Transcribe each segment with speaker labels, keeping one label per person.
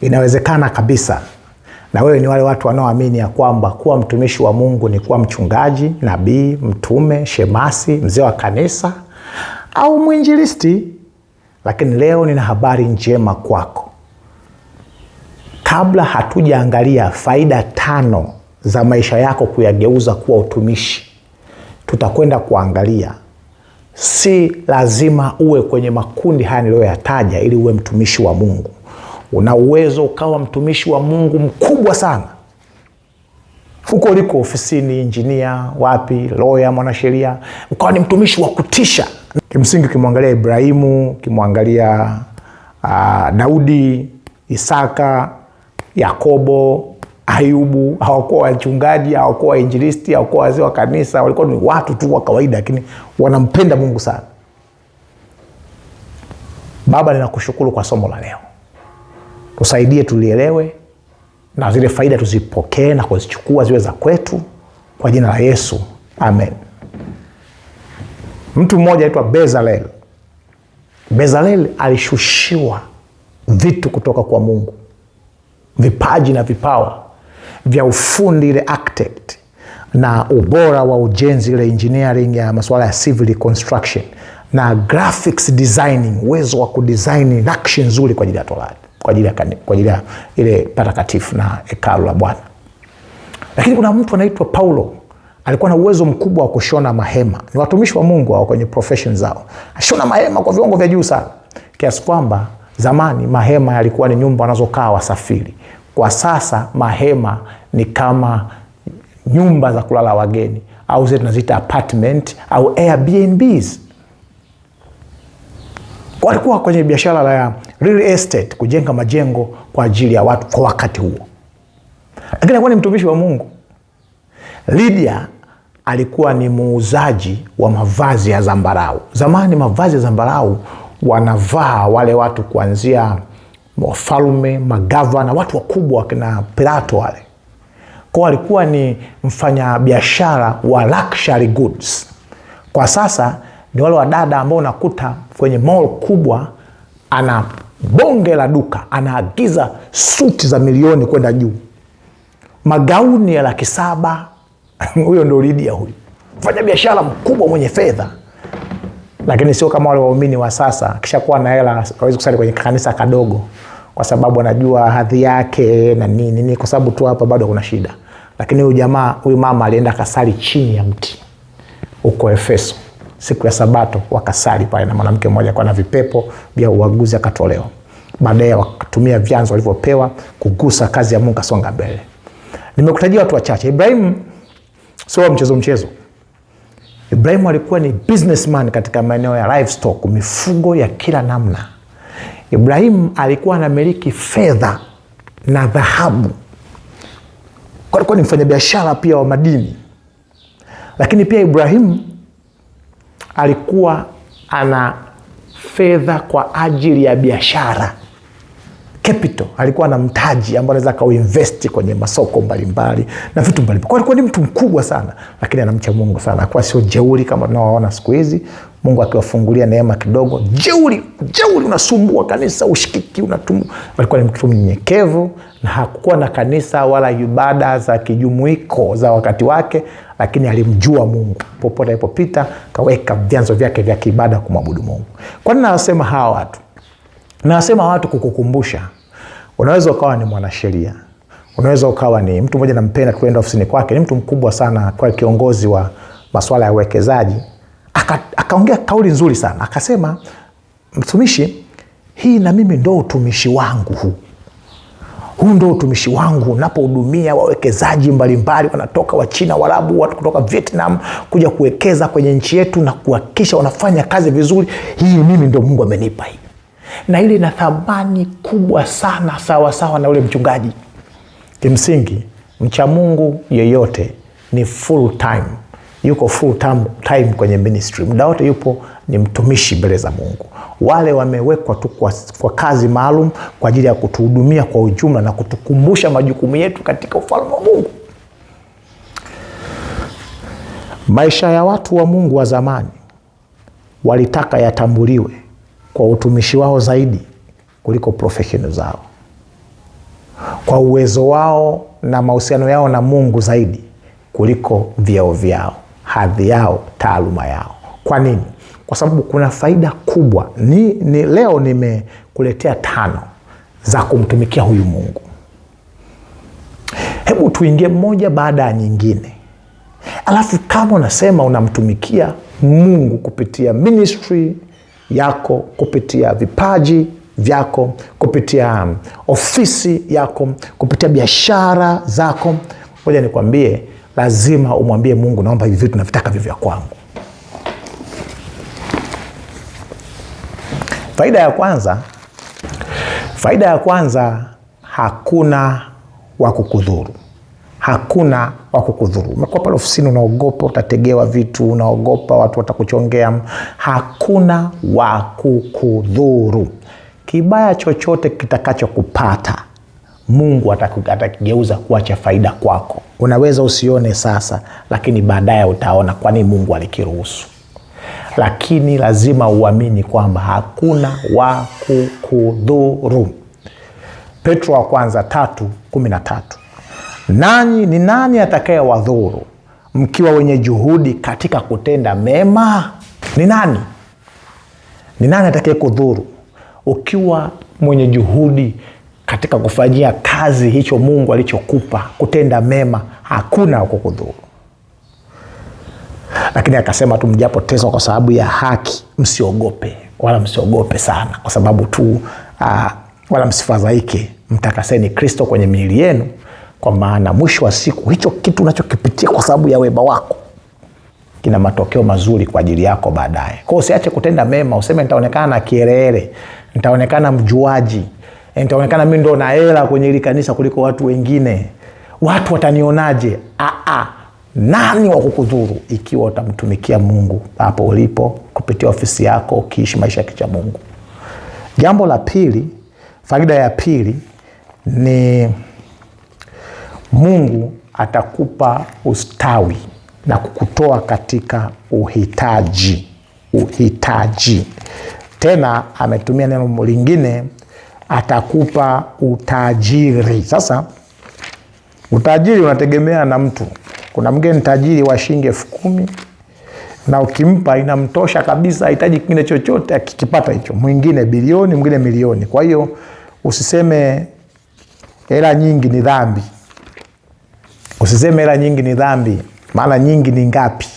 Speaker 1: Inawezekana kabisa na wewe ni wale watu wanaoamini ya kwamba kuwa mtumishi wa Mungu ni kuwa mchungaji, nabii, mtume, shemasi, mzee wa kanisa au mwinjilisti. Lakini leo nina habari njema kwako. Kabla hatujaangalia faida 5 za maisha yako kuyageuza kuwa utumishi, tutakwenda kuangalia si lazima uwe kwenye makundi haya niliyoyataja ili uwe mtumishi wa Mungu. Una uwezo ukawa mtumishi wa Mungu mkubwa sana. Huko uliko ofisini, injinia, wapi, lawyer, mwanasheria, ukawa ni mtumishi wa kutisha. Kimsingi ukimwangalia Ibrahimu, ukimwangalia Daudi, Isaka, Yakobo, Ayubu, hawakuwa wachungaji, hawakuwa injilisti, hawakuwa wazee wa kanisa, walikuwa ni watu tu wa kawaida lakini wanampenda Mungu sana. Baba, ninakushukuru kwa somo la leo. Tusaidie tulielewe na zile faida tuzipokee na kuzichukua ziwe za kwetu kwa jina la Yesu. Amen. Mtu mmoja anaitwa Bezalel. Bezalel alishushiwa vitu kutoka kwa Mungu. Vipaji na vipawa vya ufundi, ile architect, na ubora wa ujenzi, ile engineering ya masuala ya civil construction, na graphics designing, uwezo wa kudesign nakshi nzuri kwa ajili ya Torati, kwa ajili ya ile patakatifu na hekalu la Bwana. Lakini kuna mtu anaitwa Paulo, alikuwa na uwezo mkubwa wa kushona mahema. Ni watumishi wa Mungu au kwenye profession zao. Ashona mahema kwa viwango vya juu sana. Kiasi kwamba zamani mahema yalikuwa ni nyumba wanazokaa wasafiri. Kwa sasa mahema ni kama nyumba za kulala wageni, au zile tunaziita apartment au Airbnbs. Walikuwa kwenye biashara ya real estate, kujenga majengo kwa ajili ya watu kwa wakati huo. Lakini alikuwa ni mtumishi wa Mungu. Lydia alikuwa ni muuzaji wa mavazi ya zambarau. Zamani mavazi ya zambarau wanavaa wale watu kuanzia wafalme, magavana, watu wakubwa kina Pilato wale. Kwa alikuwa ni mfanya biashara wa luxury goods. Kwa sasa ni wale wadada ambao unakuta kwenye mall kubwa ana bonge la duka, anaagiza suti za milioni kwenda juu, magauni ya $700,000. Huyo ndio Lydia huyo. Mfanya biashara mkubwa mwenye fedha. Lakini sio kama wale waumini wa sasa, kisha kuwa na hela hawezi kusali kwenye kanisa kadogo kwa sababu anajua hadhi yake na nini, kwa sababu tu hapa bado kuna shida. Lakini huyu mama alienda kasali chini ya mti huko Efeso. Siku ya Sabato wakasali pale na mwanamke mmoja kwa na vipepo vya uaguzi akatolewa. Baadaye wakatumia vyanzo walivyopewa kugusa kazi ya Mungu, songa mbele. Nimekutajia watu wachache. Ibrahim sio mchezo. Ibrahim alikuwa ni businessman katika maeneo ya livestock, mifugo ya kila namna. Ibrahim alikuwa anamiliki fedha na dhahabu. Alikuwa ni mfanyabiashara pia wa madini. Lakini pia Ibrahim alikuwa ana fedha kwa ajili ya biashara, capital. Alikuwa na mtaji ambao anaweza kauinvesti kwenye masoko mbalimbali na vitu mbalimbali. Kwa alikuwa ni mtu mkubwa sana, lakini anamcha Mungu sana. Kwa sio jeuri kama tunaoona siku hizi. Mungu akiwafungulia neema kidogo, jeuri unasumbua kanisa, ushikiki unatumu. Alikuwa ni mtu mnyenyekevu na hakukuwa na kanisa wala ibada za kijumuiko za wakati wake, lakini alimjua Mungu. Popote alipopita kaweka vyanzo vyake vya ibada kumwabudu Mungu. Kwa nini nasema hawa watu? Nasema watu kukukumbusha. Unaweza ukawa ni mwanasheria, unaweza ukawa ni mtu mmoja nampenda, tukwenda ofisini kwake, ni mtu mkubwa sana, kwa kiongozi wa masuala ya uwekezaji. Akaongea kauli nzuri sana. Akasema, mtumishi, hii na mimi ndo utumishi wangu huu. Huu ndo utumishi wangu, napohudumia wawekezaji mbalimbali wanatoka wa China, Waarabu, watu kutoka Vietnam kuja kuwekeza kwenye nchi yetu na kuhakikisha wanafanya kazi vizuri. Hii mimi ndo Mungu amenipa hii. Na ile ina thamani kubwa sana, sawa na ule mchungaji. Kimsingi, mcha Mungu yeyote ni full time. Yuko full time kwenye ministry. Muda wote yupo ni mtumishi mbele za Mungu. Wale wamewekwa tu kwa kazi maalum kwa ajili ya kutuhudumia kwa ujumla na kutukumbusha majukumu yetu katika ufalme wa Mungu. Maisha ya watu wa Mungu wa zamani walitaka yatambuliwe kwa utumishi wao zaidi kuliko profession zao. kwa uwezo wao na mahusiano yao na Mungu zaidi kuliko vyeo vyao, hadhi yao, taaluma yao. Kwa nini? Kwa sababu kuna faida kubwa. Leo nimekuletea 5 za kumtumikia huyu Mungu. Hebu tuingie moja baada ya nyingine. Alafu kama unasema unamtumikia Mungu kupitia ministry yako, kupitia vipaji vyako, kupitia ofisi yako, kupitia biashara zako, ngoja nikwambie, lazima umwambie Mungu, naomba hivi vitu navitaka vivyo kwangu. Faida ya kwanza, hakuna wa kukudhuru. Hakuna wa kukudhuru. Umekuwa pale ofisini unaogopa utategewa vitu, unaogopa watu watakuchongea. Hakuna wa kukudhuru. Kibaya chochote kitakacho kupata, Mungu atakigeuza kuwa cha faida kwako. Unaweza usione sasa, lakini baadaye utaona kwani Mungu alikiruhusu. Lakini lazima uamini kwamba hakuna wa kukudhuru. Petro wa kwanza 3:13. Nanyi ni nani atakaye wadhuru mkiwa wenye juhudi katika kutenda mema? Ni nani? Ni nani atakaye kudhuru ukiwa mwenye juhudi katika kufanyia kazi hicho Mungu alichokupa, kutenda mema? Hakuna kukudhuru. Lakini akasema tu, mjapotezwa kwa sababu ya haki, msiogope, wala msiogope sana, kwa sababu tu wala msifadhaike, mtakaseni Kristo kwenye miili yenu, kwa maana mwisho wa siku hicho kitu unachokipitia kwa sababu ya wema wako kina matokeo mazuri kwa ajili yako baadaye. Kwa hiyo usiache kutenda mema, useme nitaonekana na kielele, nitaonekana mjuaji, nitaonekana mimi ndo na hela kwenye hili kanisa kuliko watu wengine, watu watanionaje? Nani wa kukudhuru ikiwa utamtumikia Mungu hapo ulipo kupitia ofisi yako, ukiishi maisha ya Mungu. Jambo la pili, faida ya pili ni Mungu atakupa ustawi na kukutoa katika uhitaji. Tena ametumia neno lingine, atakupa utajiri. Sasa utajiri unategemea na mtu. Kuna mgeni tajiri wa shilingi 10,000 na ukimpa inamtosha kabisa, hahitaji kingine chochote, akikipata hicho. Mwingine bilioni, mwingine milioni. Kwa hiyo usiseme hela nyingi ni dhambi. Usiseme hela nyingi ni dhambi, maana nyingi ni ngapi?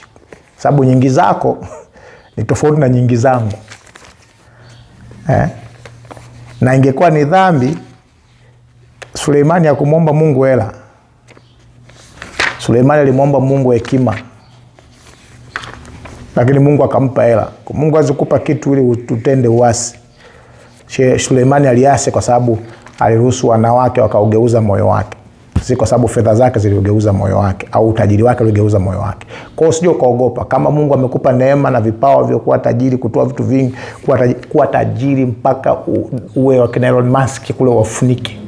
Speaker 1: Sababu nyingi zako ni tofauti na nyingi zangu. Na ingekuwa ni dhambi, Suleimani hakumwomba Mungu hela. Suleimani alimwomba Mungu hekima, lakini Mungu akampa hela. Mungu hawezi kukupa kitu ili utende uasi. Suleimani aliasi kwa sababu aliruhusu wanawake wakaugeuza moyo wake, si kwa sababu fedha zake ziligeuza moyo wake au utajiri wake uligeuza moyo wake. Kwa hiyo usije ukaogopa. Kama Mungu amekupa neema na vipawa vya kuwa tajiri, kutoa vitu vingi, kuwa tajiri mpaka uwe wa kina Elon Musk kule, wafunike.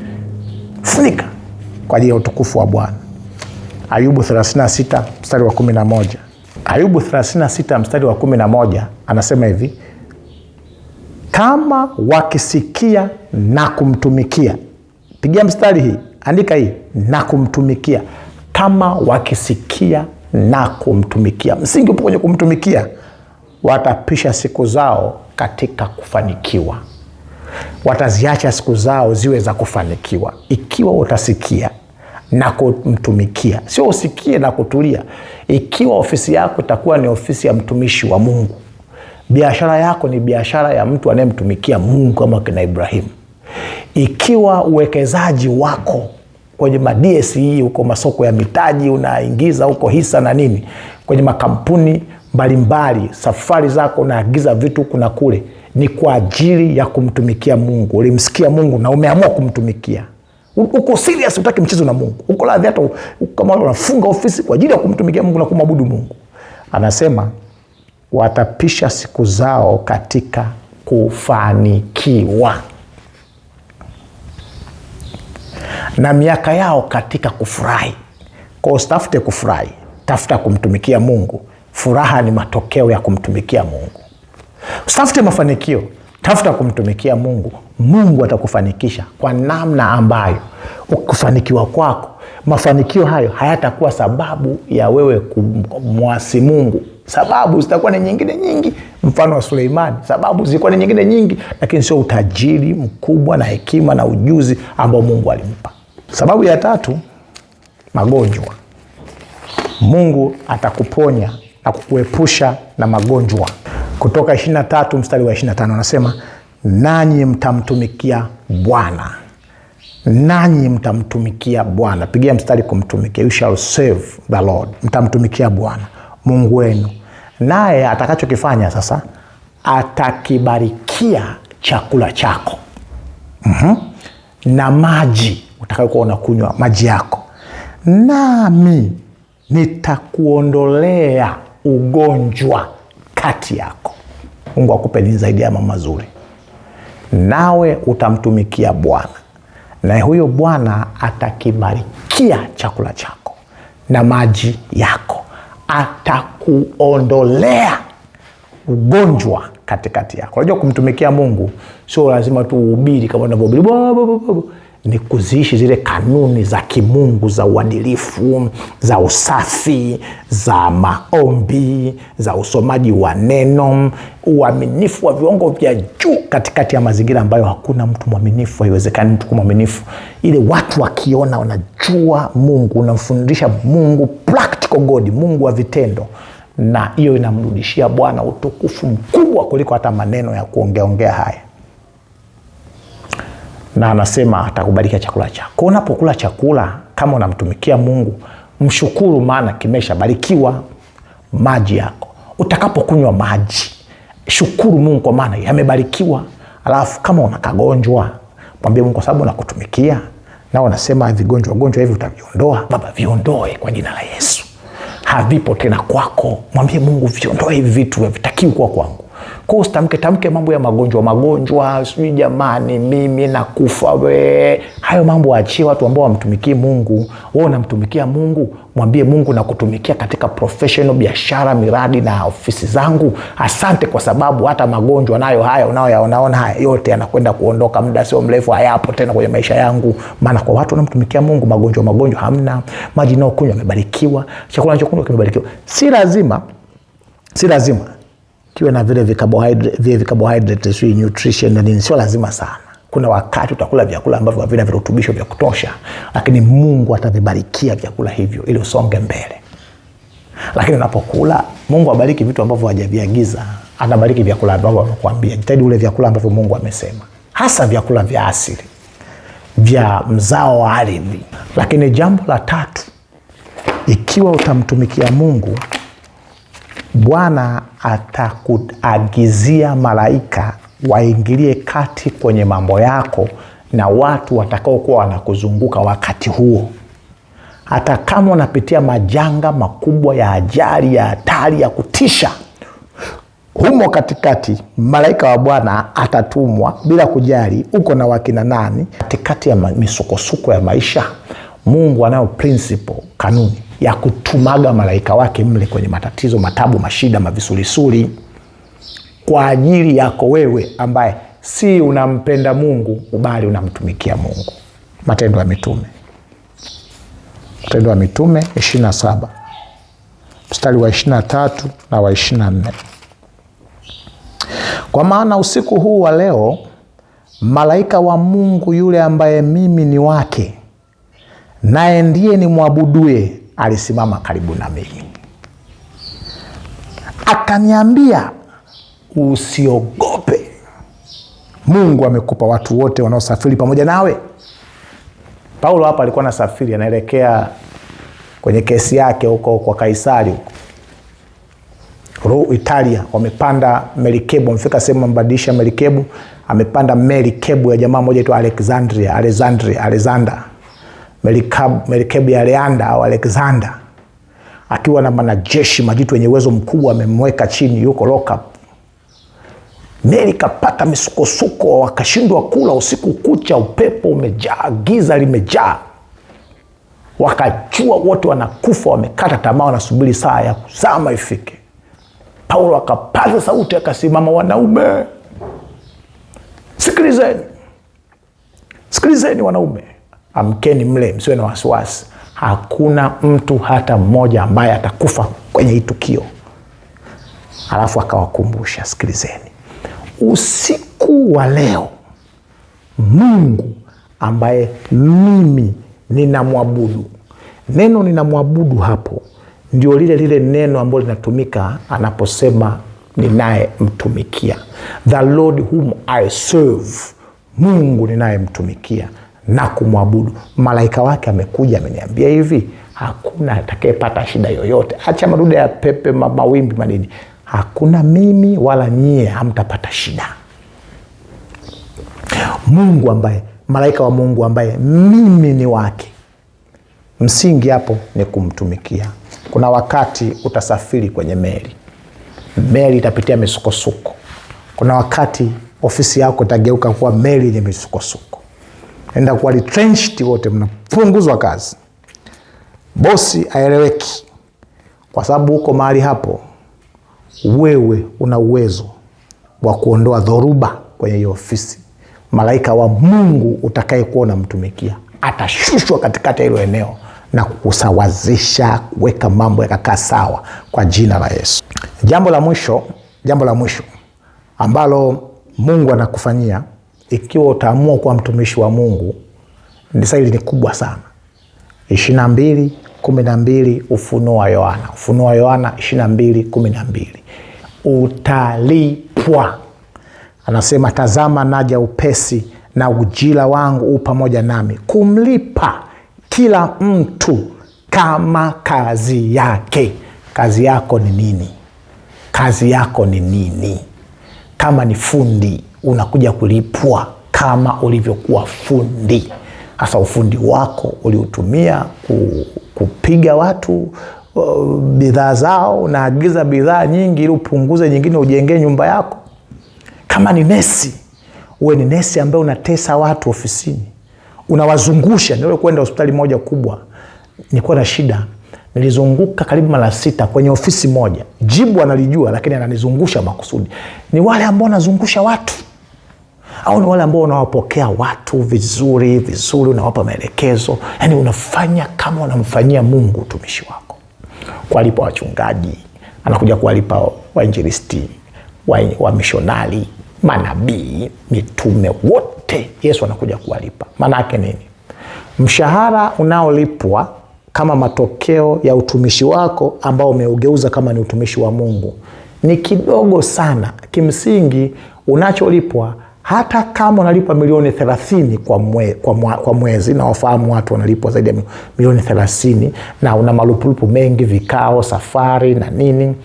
Speaker 1: Funika kwa ajili ya utukufu wa Bwana. Ayubu 36 mstari wa 11. Ayubu 36 mstari wa 11 anasema hivi: kama wakisikia na kumtumikia. Pigia mstari hii, andika hii, na kumtumikia. Kama wakisikia na kumtumikia. Msingi upo kwenye kumtumikia. Watapisha siku zao katika kufanikiwa. Wataziacha siku zao ziwe za kufanikiwa ikiwa utasikia na kumtumikia. Sio usikie na kutulia. Ikiwa ofisi yako itakuwa ni ofisi ya mtumishi wa Mungu, biashara yako ni biashara ya mtu anayemtumikia Mungu kama kina Ibrahimu. Ikiwa uwekezaji wako kwenye DSE, huko masoko ya mitaji, unaingiza huko hisa na nini, kwenye makampuni mbalimbali, safari zako unaagiza vitu kuna kule, ni kwa ajili ya kumtumikia Mungu. Ulimsikia Mungu na umeamua kumtumikia. Uko serious, utaki mchezo na Mungu. Uko radhi hata kama unafunga ofisi kwa ajili ya kumtumikia Mungu na kumwabudu Mungu. Anasema watapisha siku zao katika kufanikiwa na miaka yao katika kufurahi. Kwa usitafute kufurahi, tafuta kumtumikia Mungu. Furaha ni matokeo ya kumtumikia Mungu. Usitafute mafanikio, tafuta kumtumikia Mungu. Mungu atakufanikisha kwa namna ambayo kufanikiwa kwako, mafanikio hayo hayatakuwa sababu ya wewe kumwasi Mungu. Sababu zitakuwa ni nyingine nyingi. Mfano wa Suleimani, sababu zilikuwa ni nyingine nyingi, lakini sio utajiri mkubwa na hekima na ujuzi ambao Mungu alimpa. Sababu ya tatu, magonjwa. Mungu atakuponya na kukuepusha na magonjwa. Kutoka 23 mstari wa 25 anasema, nanyi mtamtumikia Bwana. Nanyi mtamtumikia Bwana. Pigia mstari kumtumikia. You shall serve the Lord. Mtamtumikia Bwana Mungu wenu. Naye atakachokifanya sasa, atakibarikia chakula chako. Na maji utakayokuwa unakunywa, maji yako. Nami nitakuondolea ugonjwa kati yako. Mungu akupe nini zaidi ya mambo mazuri. Nawe utamtumikia Bwana, na huyo Bwana atakibarikia chakula chako na maji yako. Atakuondolea ugonjwa katikati yako. Unajua kumtumikia Mungu sio lazima tu uhubiri kama unavyohubiri. Ni kuziishi zile kanuni za kimungu za uadilifu, za usafi, za maombi, za usomaji wa neno, uaminifu wa viwango vya juu katikati ya mazingira ambayo hakuna mtu mwaminifu. Haiwezekani mtu mwaminifu. Ile watu wakiona wanajua Mungu, unamfundisha Mungu, practical God, Mungu wa vitendo, na hiyo inamrudishia Bwana utukufu mkubwa kuliko hata maneno ya kuongeaongea haya. Na anasema atakubariki chakula chako. Unapokula chakula, kama unamtumikia Mungu, mshukuru, maana kimeshabarikiwa. Maji yako, utakapokunywa maji, shukuru Mungu kwa maana yamebarikiwa. Alafu kama unakagonjwa, mwambie Mungu, kwa sababu nakutumikia. Na unasema vigonjwa hivi utaviondoa. Baba, viondoe kwa jina la Yesu. Havipo tena kwako. Mwambie Mungu, viondoe hivi vitu, havitakiwi kuwa kwangu. Kwa usitamke mambo ya magonjwa, sijui jamani mimi nakufa we. Hayo mambo achie watu ambao wamtumikii Mungu. Wewe unamtumikia Mungu, mwambie Mungu, nakutumikia katika professional, biashara, miradi na ofisi zangu. Asante kwa sababu hata magonjwa nayo haya unaona haya yote yanakwenda kuondoka muda sio mrefu, hayapo tena kwenye maisha yangu. Maana kwa watu wanamtumikia Mungu, magonjwa hamna. Maji nao kunywa yamebarikiwa, chakula unachokunywa kimebarikiwa. Si lazima kiwe na vile carbohydrates, nutrition na nini, sio lazima sana. Kuna wakati utakula vyakula ambavyo havina virutubisho vya kutosha, lakini Mungu atavibarikia vyakula hivyo ili usonge mbele. Lakini unapokula, Mungu abariki vitu ambavyo hajaviagiza. Anabariki vyakula ambavyo anakuambia jitahidi ule vyakula ambavyo Mungu amesema, hasa vyakula vya asili, vya mzao wa ardhi. Lakini jambo la tatu, ikiwa utamtumikia Mungu, Bwana atakuagizia malaika waingilie kati kwenye mambo yako na watu watakao kuwa wanakuzunguka wakati huo. Hata kama unapitia majanga makubwa ya ajali, ya hatari, ya kutisha, humo katikati malaika wa Bwana atatumwa bila kujali uko na wakina nani. Katikati ya misukosuko ya maisha, Mungu anayo principle, kanuni ya kutumaga malaika wake mle kwenye matatizo, matabu, mashida, mavisulisuli, kwa ajili yako wewe ambaye si unampenda Mungu bali unamtumikia Mungu. Matendo ya Mitume 27 mstari wa 23 na wa 24. Kwa maana usiku huu wa leo malaika wa Mungu yule ambaye mimi ni wake, naye ndiye ni mwabuduye, alisimama karibu na mimi, akaniambia, usiogope. Mungu amekupa watu wote wanaosafiri pamoja nawe. Paulo hapa alikuwa anasafiri, anaelekea kwenye kesi yake huko kwa Kaisari huko Italia. Wamepanda merikebu, wamefika sehemu mbadilisha merikebu, amepanda merikebu ya jamaa mmoja tu Alexander, merikebu ya Leanda au Alexander, akiwa na wanajeshi majitu wenye uwezo mkubwa, amemweka chini, yuko lock up. Meli kapata misukosuko, wakashindwa kula usiku kucha, upepo umejaa, giza limejaa, wakajua wote wanakufa, wamekata tamaa, wanasubiri saa ya kuzama ifike. Paulo akapaza sauti akasimama, wanaume, sikilizeni wanaume, amkeni mle, msiwe na wasiwasi. Hakuna mtu hata mmoja ambaye atakufa kwenye hii tukio. Alafu akawakumbusha, sikilizeni, usiku wa leo Mungu ambaye mimi ninamwabudu. Neno ninamwabudu hapo ndio lile neno ambalo linatumika anaposema ninaye mtumikia. The Lord whom I serve, Mungu ninaye mtumikia na kumwabudu. Malaika wake amekuja ameniambia hivi, hakuna atakayepata shida yoyote. Acha madude ya pepe, mawimbi, madini. Hakuna mimi wala nyie hamtapata shida. Mungu ambaye, malaika wa Mungu ambaye mimi ni wake. Msingi hapo ni kumtumikia. Kuna wakati utasafiri kwenye meli. Meli itapitia misukosuko. Kuna wakati ofisi yako itageuka kuwa meli yenye misukosuko. Enda kuwa retrenched, wote mnapunguzwa kazi. Bosi aeleweki. Kwa sababu uko mahali hapo, wewe una uwezo wa kuondoa dhoruba kwenye hiyo ofisi. Malaika wa Mungu utakaye kuwa unamtumikia atashushwa katikati ya hilo eneo na kusawazisha, kuweka mambo yakakaa sawa kwa jina la Yesu. Jambo la mwisho ambalo Mungu anakufanyia ikiwa utaamua kuwa mtumishi wa Mungu, hili ni kubwa sana. 22:12 Ufunuo wa Yohana 22:12. Utalipwa. Anasema, tazama naja upesi na ujira wangu pamoja nami kumlipa kila mtu kama kazi yake. Kazi yako ni nini? Kazi yako ni nini? Kama ni fundi, unakuja kulipwa kama ulivyokuwa fundi. Hasa ufundi wako uliutumia kupiga watu bidhaa zao, unaagiza bidhaa nyingi ili upunguze nyingine ujengee nyumba yako. Kama ni nesi, uwe ni nesi ambaye unatesa watu ofisini, unawazungusha. Nilikuwa kwenda hospitali moja kubwa, nilikuwa na shida, nilizunguka karibu mara 6 kwenye ofisi moja. Jibu analijua lakini ananizungusha makusudi. Ni wale ambao wanazungusha watu, au ni wale ambao unawapokea watu vizuri, unawapa maelekezo. Yaani unafanya kama unamfanyia Mungu utumishi wako. Kuwalipa wachungaji, anakuja kuwalipa wainjilisti, wa mishonari, manabii, mitume, wote Yesu anakuja kuwalipa. Maana yake nini? Mshahara unaolipwa kama matokeo ya utumishi wako ambao umeugeuza kama ni utumishi wa Mungu ni kidogo sana. Kimsingi unacholipwa, hata kama unalipwa milioni 30 kwa mwezi, na wafahamu watu wanalipwa zaidi ya milioni 30 na una malupulupu mengi, vikao, safari na nini,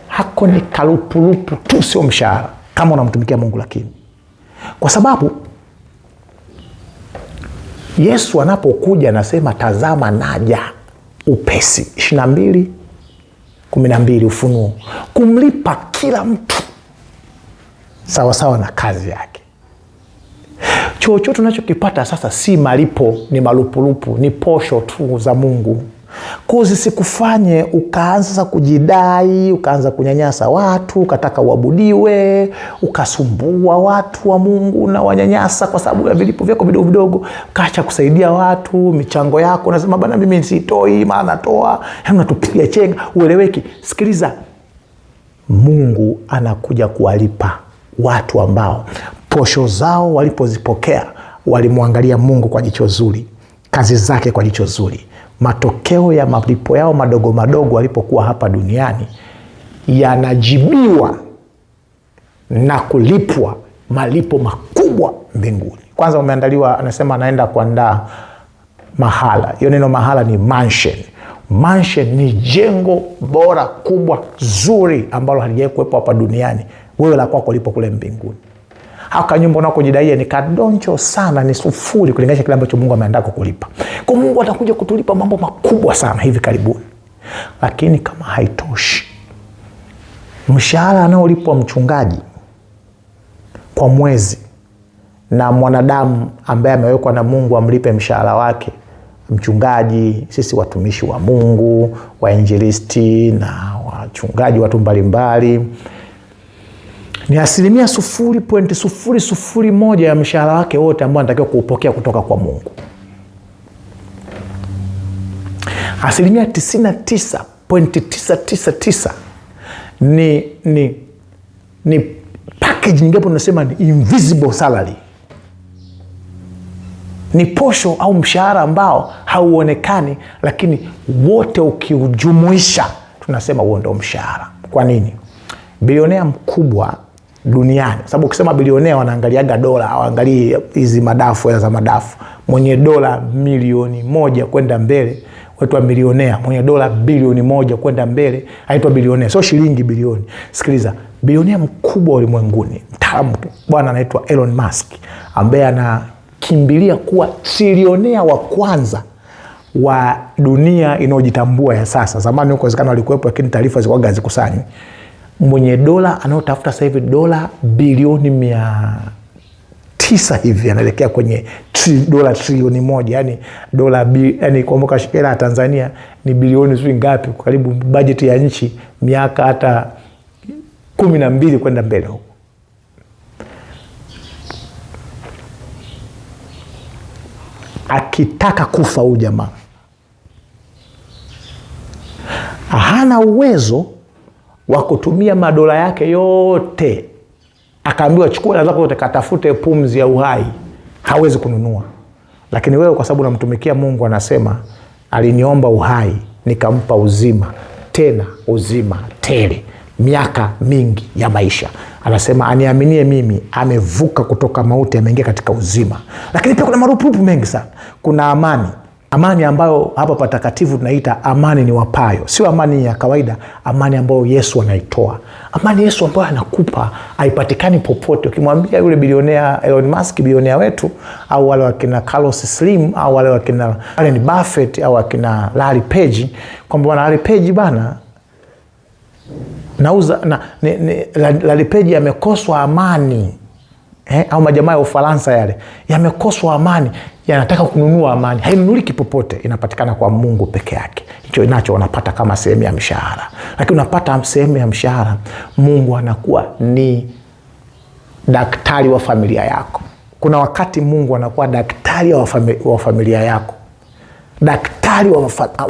Speaker 1: hako ni kalupulupu tu, sio mshahara kama unamtumikia Mungu. Lakini kwa sababu Yesu anapokuja anasema, tazama naja upesi, 22:12 Ufunuo, kumlipa kila mtu sawa sawa na kazi yake. Chochote tunachokipata sasa si malipo, ni malupulupu, ni posho tu za Mungu. Kozi sikufanye ukaanza sasa kujidai, ukaanza kunyanyasa watu, ukataka uabudiwe, ukasumbua watu wa Mungu na wanyanyasa kwa sababu ya vilipo vyako vidogo vidogo, kaacha kusaidia watu, michango yako unasema bana mimi sitoi, maana natoa, unatupigia chenga, ueleweki. Sikiliza, Mungu anakuja kuwalipa watu ambao posho zao walipozipokea walimwangalia Mungu kwa jicho zuri, kazi zake kwa jicho zuri. Matokeo ya malipo yao madogo madogo walipokuwa hapa duniani yanajibiwa na kulipwa malipo makubwa mbinguni. Kwanza umeandaliwa, anasema anaenda kuandaa mahala. Hiyo neno mahala ni mansion. Mansion ni jengo bora, kubwa, zuri ambalo halijawahi kuwepo hapa duniani. Wewe la kwako lipo kule mbinguni. Haka nyumba unakojidai ni kadoncho sana, ni sufuri kulinganisha kile ambacho Mungu ameandaa kukulipa. Kwa Mungu atakuja kutulipa mambo makubwa sana hivi karibuni. Lakini kama haitoshi, mshahara anaolipwa mchungaji kwa mwezi na mwanadamu ambaye amewekwa na Mungu amlipe mshahara wake, mchungaji, sisi watumishi wa Mungu, wainjilisti na wachungaji, watu mbalimbali, ni 0.001 ya mshahara wake wote ambao anatakiwa kuupokea kutoka kwa Mungu. 99.999 ni package nyingi tunasema ni invisible salary. Ni posho au mshahara ambao hauonekani, lakini wote ukiujumuisha tunasema huo ndio mshahara. Kwa nini? Bilionea mkubwa duniani, sababu ukisema bilionea wanaangaliaga dola, hawaangalii hizi madafu za madafu. Mwenye dola milioni 1 kwenda mbele huitwa bilionea. Mwenye dola bilioni 1 kwenda mbele haitwa bilionea, sio shilingi bilioni. Sikiliza, bilionea mkubwa ulimwenguni, mtaalamu bwana anaitwa Elon Musk, ambaye anakimbilia kuwa trilionea wa kwanza wa dunia inayojitambua ya sasa. Zamani huko wezekana walikuwepo, lakini taarifa zilikuwa hazikusanywi. Mwenye dola anayotafuta sasa hivi dola bilioni 900 hivi, anaelekea kwenye dola trilioni 1. Yani dola yani kwa mwaka hela ya Tanzania ni bilioni sio ngapi, karibu budget ya nchi miaka hata 12 kwenda mbele huko. Akitaka kufa huyu jamaa hana uwezo wa kutumia madola yake yote, akaambiwa chukua hela zako zote katafute pumzi ya uhai, hawezi kununua. Lakini wewe kwa sababu unamtumikia Mungu, anasema aliniomba uhai nikampa uzima, tena uzima tele, miaka mingi ya maisha. Anasema aniaminie mimi amevuka kutoka mauti, ameingia katika uzima. Lakini pia kuna marupurupu mengi sana. Kuna amani ambayo hapa patakatifu tunaita amani ni wapayo. Sio amani ya kawaida, amani ambayo Yesu anaitoa. Amani Yesu ambayo anakupa haipatikani popote. Ukimwambia yule bilionea Elon Musk, bilionea wetu, au wale wakina Carlos Slim, au wale wakina Warren Buffett, au wakina Larry Page, kwamba bwana Larry Page bana nauza Larry Page amekoswa amani, au majamaa ya Ufaransa yale yamekoswa amani, yanataka kununua amani. Hainunuliki popote, inapatikana kwa Mungu peke yake. Hicho inacho unapata kama sehemu ya mshahara. Lakini unapata sehemu ya mshahara, Mungu anakuwa ni daktari wa familia yako. Kuna wakati Mungu anakuwa daktari wa familia yako. Daktari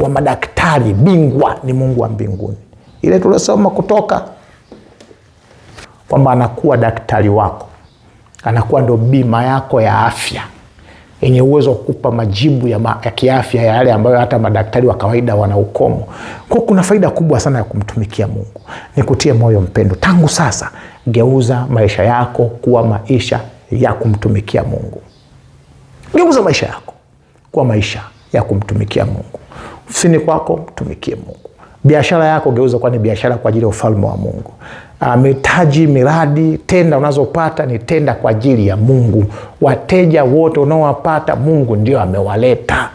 Speaker 1: wa madaktari, bingwa ni Mungu wa mbinguni. Ile tulisoma Kutoka kwamba anakuwa daktari wako. Anakuwa ndo bima yako ya afya, yenye uwezo wa kukupa majibu ya kiafya ya yale ambayo hata madaktari wa kawaida wana ukomo. Kwa kuna faida kubwa sana ya kumtumikia Mungu. Nikutie moyo mpendo, tangu sasa geuza maisha yako kuwa maisha ya kumtumikia Mungu. Geuza maisha yako kuwa maisha ya kumtumikia Mungu. Ofisini kwako mtumikie Mungu. Biashara yako geuza kuwa ni biashara kwa ajili ya ufalme wa Mungu. Mitaji, miradi, tenda unazopata ni tenda kwa ajili ya Mungu. Wateja wote unaowapata Mungu ndio amewaleta.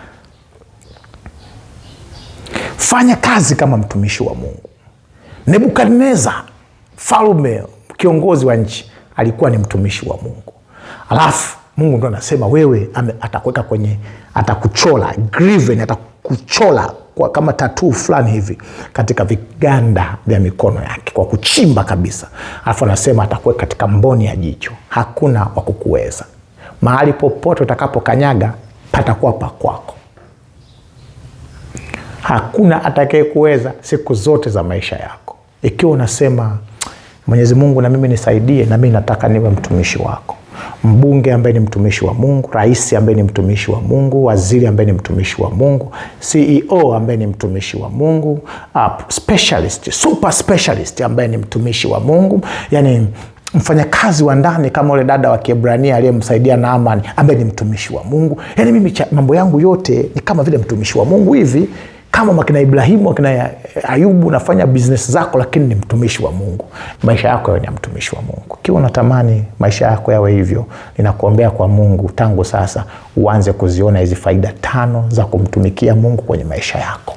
Speaker 1: Fanya kazi kama mtumishi wa Mungu. Nebukadneza, mfalme, kiongozi wa nchi, alikuwa ni mtumishi wa Mungu. Alafu Mungu ndio anasema wewe atakuweka kwenye, atakuchola graven, atakuchola kwa kama tattoo fulani hivi katika viganda vya mikono yake, kwa kuchimba kabisa. Alafu anasema atakuweka katika mboni ya jicho, hakuna wa kukuweza. Mahali popote utakapokanyaga patakuwa pa kwako. Hakuna atakayekuweza siku zote za maisha yako. Ikiwa unasema Mwenyezi Mungu na mimi nisaidie, na mimi nataka niwe mtumishi wako. Mbunge ambaye ni mtumishi wa Mungu, rais ambaye ni mtumishi wa Mungu, waziri ambaye ni mtumishi wa Mungu, CEO ambaye ni mtumishi wa Mungu, specialist, super specialist ambaye ni mtumishi wa Mungu, yani mfanyakazi wa ndani kama yule dada wa Kiebrania aliyemsaidia Naaman ambaye ni mtumishi wa Mungu. Yani mimi mambo yangu yote ni kama vile mtumishi wa Mungu hivi, kama makina Ibrahimu, makina Ayubu, nafanya business zako lakini ni mtumishi wa Mungu. Maisha yako yawe ni mtumishi wa Mungu. Kiwa unatamani maisha yako yawe hivyo, ninakuombea kwa Mungu tangu sasa uanze kuziona hizi faida 5 za kumtumikia Mungu kwenye maisha yako.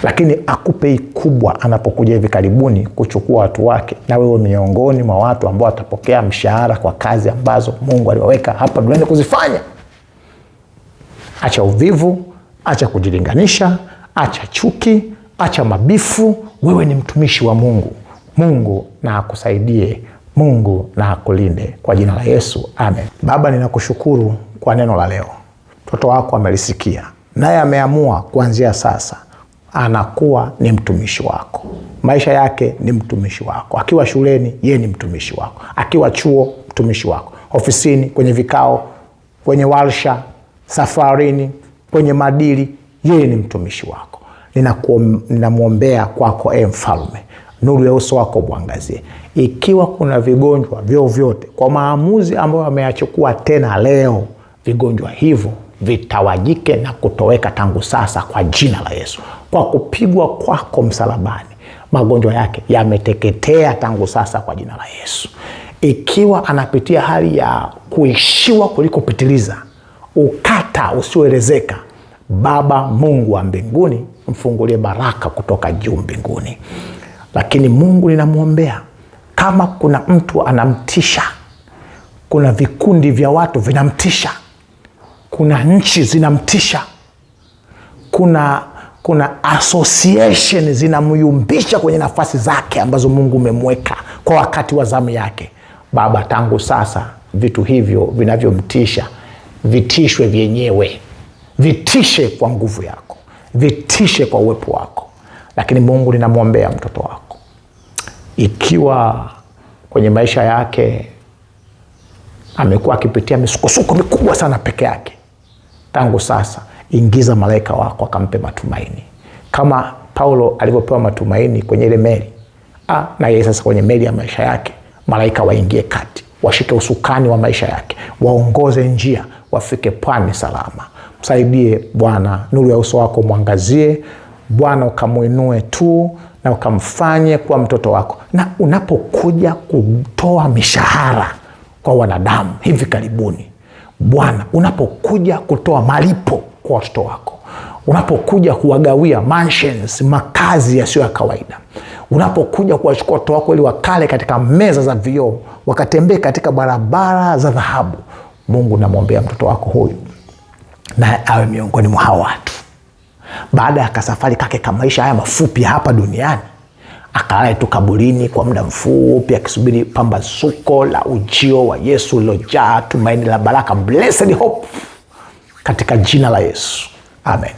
Speaker 1: Lakini akupe hii kubwa anapokuja hivi karibuni kuchukua watu wake, na wewe miongoni mwa watu ambao watapokea mshahara kwa kazi ambazo Mungu aliwaweka hapa duniani kuzifanya. Acha uvivu, acha kujilinganisha, acha chuki, acha mabifu. Wewe ni mtumishi wa Mungu. Mungu na akusaidie, Mungu na akulinde, kwa jina la Yesu, amen. Baba, ninakushukuru kwa neno la leo. Mtoto wako amelisikia. naye ameamua kuanzia sasa anakuwa ni mtumishi wako. Maisha yake ni mtumishi wako. Akiwa shuleni, yeye ni mtumishi wako. Akiwa chuo, mtumishi wako. Ofisini, kwenye vikao, kwenye warsha, safarini, kwenye madili, yeye ni mtumishi wako. Ninamwombea kwako, mfalme, nuru ya uso wako mwangazie. Ikiwa kuna vigonjwa vyovyote kwa maamuzi ambayo ameyachukua tena leo, vigonjwa hivyo vitawajike na kutoweka tangu sasa kwa jina la Yesu. Kwa kupigwa kwako msalabani, magonjwa yake yameteketea tangu sasa kwa jina la Yesu. Ikiwa anapitia hali ya kuishiwa kuliko pitiliza, ukata usioelezeka, Baba Mungu wa mbinguni, mfungulie baraka kutoka juu mbinguni. Lakini Mungu, ninamwombea kama kuna mtu anamtisha, kuna vikundi vya watu vinamtisha, kuna nchi zinamtisha, kuna association zinamyumbisha kwenye nafasi zake ambazo Mungu umemweka kwa wakati wa zamu yake, Baba, tangu sasa vitu hivyo vinavyomtisha vitishwe vyenyewe. Vitishe kwa nguvu yako, vitishe kwa uwepo wako. Lakini Mungu, ninamwombea mtoto wako, ikiwa kwenye maisha yake amekuwa akipitia misukosuko mikubwa sana peke yake, tangu sasa ingiza malaika wako akampe matumaini, kama Paulo alivyopewa matumaini kwenye ile meli. Na yeye sasa kwenye meli ya maisha yake, malaika waingie kati, washike usukani wa maisha yake, waongoze njia, wafike pwani salama. Msaidie Bwana, nuru ya uso wako mwangazie Bwana, ukamuinue tu na ukamfanye kuwa mtoto wako. Na unapokuja kutoa mishahara kwa wanadamu hivi karibuni, Bwana, unapokuja kutoa malipo kwa watoto wako, unapokuja kuwagawia mansions, makazi yasiyo ya kawaida, unapokuja kuwachukua watoto wako ili wakale katika meza za vioo, wakatembee katika barabara za dhahabu, Mungu, namwombea mtoto wako huyu na awe miongoni mwa hao watu. Baada ya kasafari kake kama maisha haya mafupi hapa duniani, akalale tu kaburini kwa muda mfupi akisubiri pambazuko la ujio wa Yesu lilojaa tumaini la baraka. Blessed hope, katika jina la Yesu. Amen.